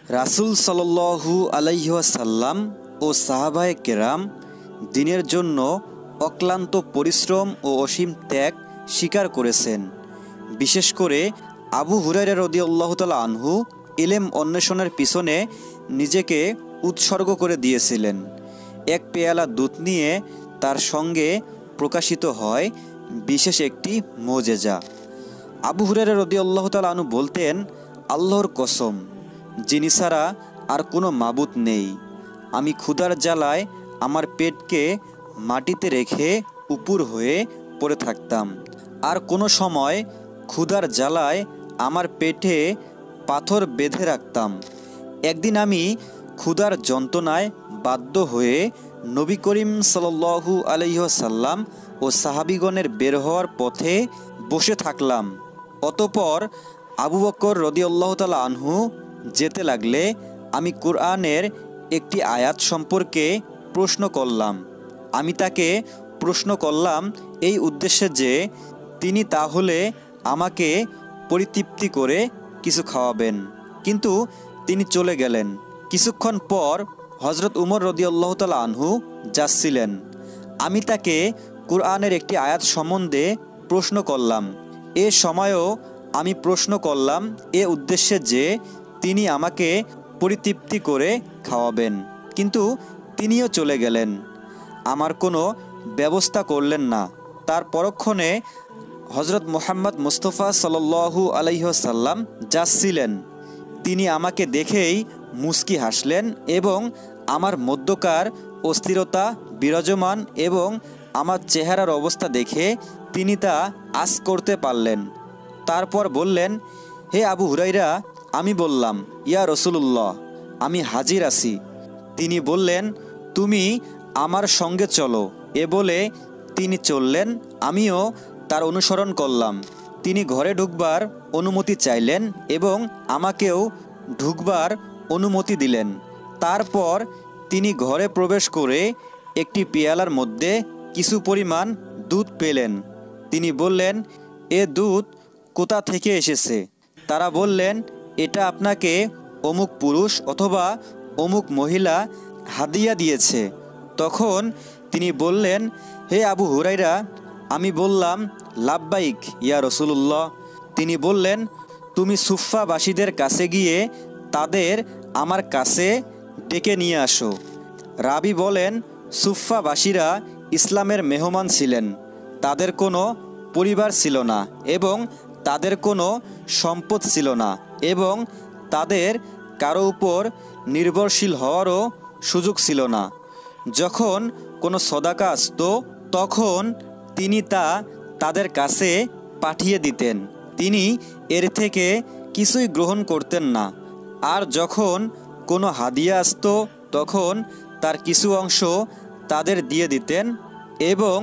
রাসূল সাল্লাল্লাহু আলাইহি ওয়াসাল্লাম ও সাহাবায়ে কেরাম দ্বীনের জন্য অক্লান্ত পরিশ্রম ও অসীম ত্যাগ স্বীকার করেছেন। বিশেষ করে আবু হুরায়রা রাদিয়াল্লাহু তাআলা আনহু ইলম অন্বেষণের পিছনে নিজেকে উৎসর্গ করে দিয়েছিলেন। এক পেয়ালা দুধ নিয়ে তার সঙ্গে প্রকাশিত হয় বিশেষ একটি মুজিজা। আবু হুরায়রা রাদিয়াল্লাহু তাআলা আনহু বলতেন, আল্লাহর কসম, যিনি ছাড়া আর কোনো মাবুদ নেই, আমি ক্ষুধার জ্বালায় আমার পেটকে মাটিতে রেখে উপুর হয়ে পড়ে থাকতাম, আর কোনো সময় ক্ষুধার জ্বালায় আমার পেটে পাথর বেঁধে রাখতাম। একদিন আমি ক্ষুধার যন্ত্রণায় বাধ্য হয়ে নবী করিম সাল্লাল্লাহু আলাইহি ওয়াসাল্লাম ও সাহাবীগণের বের হওয়ার পথে বসে থাকলাম। অতঃপর আবু বকর রাদিয়াল্লাহু তাআলা আনহু যেতে লাগলে আমি কুরআনের একটি আয়াত সম্পর্কে প্রশ্ন করলাম। আমি তাকে প্রশ্ন করলাম এই উদ্দেশ্যে যে তিনি তাহলে আমাকে পরিতৃপ্তি করে কিছু খাওয়াবেন, কিন্তু তিনি চলে গেলেন। কিছুক্ষণ পর হযরত উমর রাদিয়াল্লাহু তাআলা আনহু যাচ্ছিলেন। আমি তাকে কুরআনের একটি আয়াত সম্বন্ধে প্রশ্ন করলাম। এ সময়ও আমি প্রশ্ন করলাম এ উদ্দেশ্যে যে তিনি আমাকে পরিতৃপ্তি করে খাওয়াবেন, কিন্তু তিনিও চলে গেলেন। আমার কোনো ব্যবস্থা করলেন না। তার পরক্ষণে হযরত মুহাম্মদ মুস্তাফা সাল্লাল্লাহু আলাইহি ওয়াসাল্লাম যাচ্ছিলেন। তিনি আমাকে দেখেই মুচকি হাসলেন এবং আমার মধ্যকার অস্থিরতা বিরাজমান এবং আমার চেহারার অবস্থা দেখে তিনি তা আঁচ করতে পারলেন। তারপর বললেন, হে আবু হুরায়রা। আমি বললাম, ইয়া রাসূলুল্লাহ, আমি হাজির আছি। তিনি বললেন, তুমি আমার সঙ্গে চলো। এ বলে তিনি চললেন। আমিও তার অনুসরণ করলাম। তিনি ঘরে ঢুকবার অনুমতি চাইলেন এবং আমাকেও ঢুকবার অনুমতি দিলেন। তারপর তিনি ঘরে প্রবেশ করে একটি পেয়ালার মধ্যে কিছু পরিমাণ দুধ পেলেন। তিনি বললেন, এ দুধ কোথা থেকে এসেছে? তারা বললেন, এটা আপনাকে অমুক পুরুষ অথবা অমুক মহিলা হাদিয়া দিয়েছে। তখন তিনি বললেন, হে আবু হুরায়রা। আমি বললাম, লাব্বাইক ইয়া রাসূলুল্লাহ। তিনি বললেন, তুমি সুফফাবাসীদের কাছে গিয়ে তাদের আমার কাছে ডেকে নিয়ে আসো। রাবি বলেন, সুফফাবাসীরা ইসলামের মেহমান ছিলেন। তাদের কোনো পরিবার ছিল না এবং তাদের কোনো সম্পদ ছিল না এবং তাদের কারো উপর নির্ভরশীল হওয়ারও সুযোগ ছিল না। যখন কোনো সদাকা আসতো তখন তিনি তা তাদের কাছে পাঠিয়ে দিতেন। তিনি এর থেকে কিছুই গ্রহণ করতেন না। আর যখন কোনো হাদিয়া আসতো তখন তার কিছু অংশ তাদের দিয়ে দিতেন এবং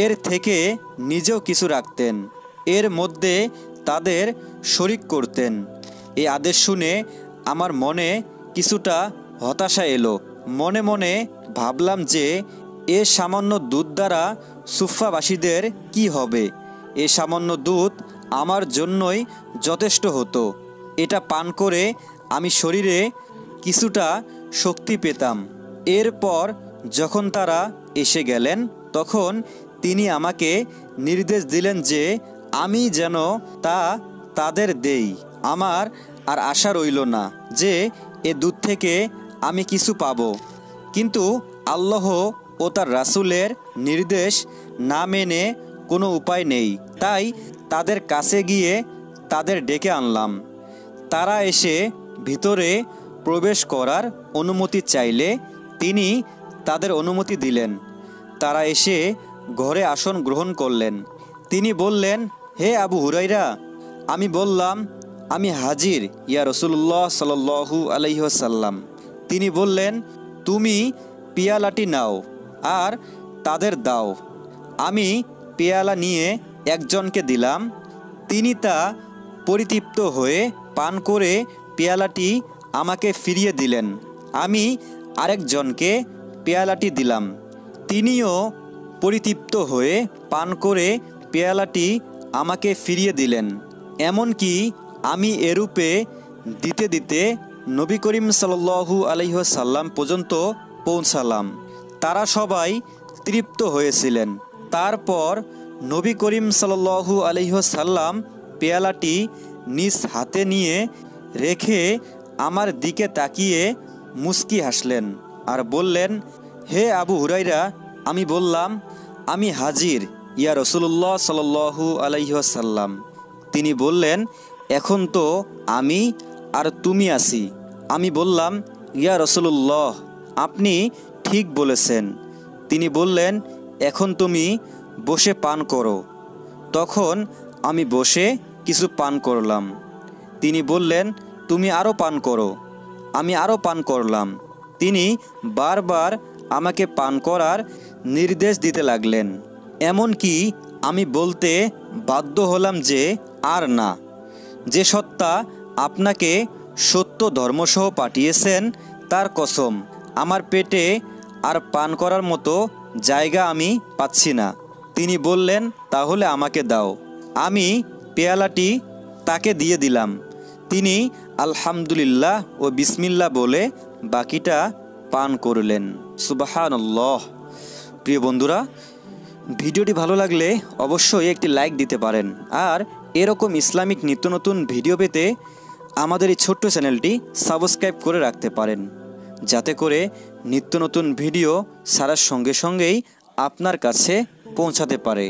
এর থেকে নিজেও কিছু রাখতেন। এর মধ্যে তাদের শরিক করতেন। এই আদেশ শুনে আমার মনে কিছুটা হতাশা এলো। মনে মনে ভাবলাম যে এ সামান্য দুধ দ্বারা সুফফাবাসীদের কি হবে? এ সামান্য দুধ আমার জন্যই যথেষ্ট হতো। এটা পান করে আমি শরীরে কিছুটা শক্তি পেতাম। এরপর যখন তারা এসে গেলেন তখন তিনি আমাকে নির্দেশ দিলেন যে আমি যেন তা তাদের দেই। আমার আর আশা রইল না যে এ দুধ থেকে আমি কিছু পাব, কিন্তু আল্লাহ ও তার রাসূলের নির্দেশ না মেনে কোনো উপায় নেই। তাই তাদের কাছে গিয়ে তাদের ডেকে আনলাম। তারা এসে ভিতরে প্রবেশ করার অনুমতি চাইলে তিনি তাদের অনুমতি দিলেন। তারা এসে ঘরে আসন গ্রহণ করলেন। তিনি বললেন, হে আবু হুরায়রা। আমি বললাম, আমি হাজির ইয়া রাসূলুল্লাহ সাল্লাল্লাহু আলাইহি ওয়াসাল্লাম। তিনি বললেন, তুমি পেয়ালাটি নাও আর তাদের দাও। আমি পেয়ালা নিয়ে একজনকে দিলাম। তিনি তা পরিতৃপ্ত হয়ে পান করে পেয়ালাটি আমাকে ফিরিয়ে দিলেন। আমি আরেকজনকে পেয়ালাটি দিলাম। তিনিও পরিতৃপ্ত হয়ে পান করে পেয়ালাটি আমাকে ফিরিয়ে দিলেন। এমনকি আমি এরূপে দিতে দিতে নবী করিম সাল্লাল্লাহু আলাইহি ওয়াসাল্লাম পর্যন্ত পৌঁছালাম। তারা সবাই তৃপ্ত হয়েছিলেন। তারপর নবী করিম সাল্লাল্লাহু আলাইহি ওয়াসাল্লাম পেয়ালাটি নিজ হাতে নিয়ে রেখে আমার দিকে তাকিয়ে মুস্কি হাসলেন আর বললেন, হে আবু হুরাইরা। আমি বললাম, আমি হাজির ইয়া রাসূলুল্লাহ সাল্লাল্লাহু আলাইহি ওয়াসাল্লাম। তিনি বললেন, এখন তো আমি আর তুমি আছি। আমি বললাম, ইয়া রাসূলুল্লাহ, আপনি ঠিক বলেছেন। তিনি বললেন, এখন তুমি বসে পান করো। তখন আমি বসে কিছু পান করলাম। তিনি বললেন, তুমি আরও পান করো। আমি আরও পান করলাম। তিনি বারবার আমাকে পান করার নির্দেশ দিতে লাগলেন। এমনকি আমি বলতে বাধ্য হলাম যে আর না, যে সত্তা আপনাকে সত্য ধর্মসহ পাঠিয়েছেন তার কসম, আমার পেটে আর পান করার মতো জায়গা আমি পাচ্ছি না। তিনি বললেন, তাহলে আমাকে দাও। আমি পেয়ালাটি তাকে দিয়ে দিলাম। তিনি আলহামদুলিল্লাহ ও বিসমিল্লাহ বলে বাকিটা পান করলেন। সুবহানাল্লাহ। প্রিয় বন্ধুরা, ভিডিওটি ভালো লাগলে অবশ্যই একটি লাইক দিতে পারেন। আর এরকম ইসলামিক নিত্য নতুন ভিডিও পেতে আমাদের এই ছোট্ট চ্যানেলটি সাবস্ক্রাইব করে রাখতে পারেন, যাতে করে নিত্য নতুন ভিডিও ছাড়ার সঙ্গে সঙ্গেই আপনার কাছে পৌঁছাতে পারে।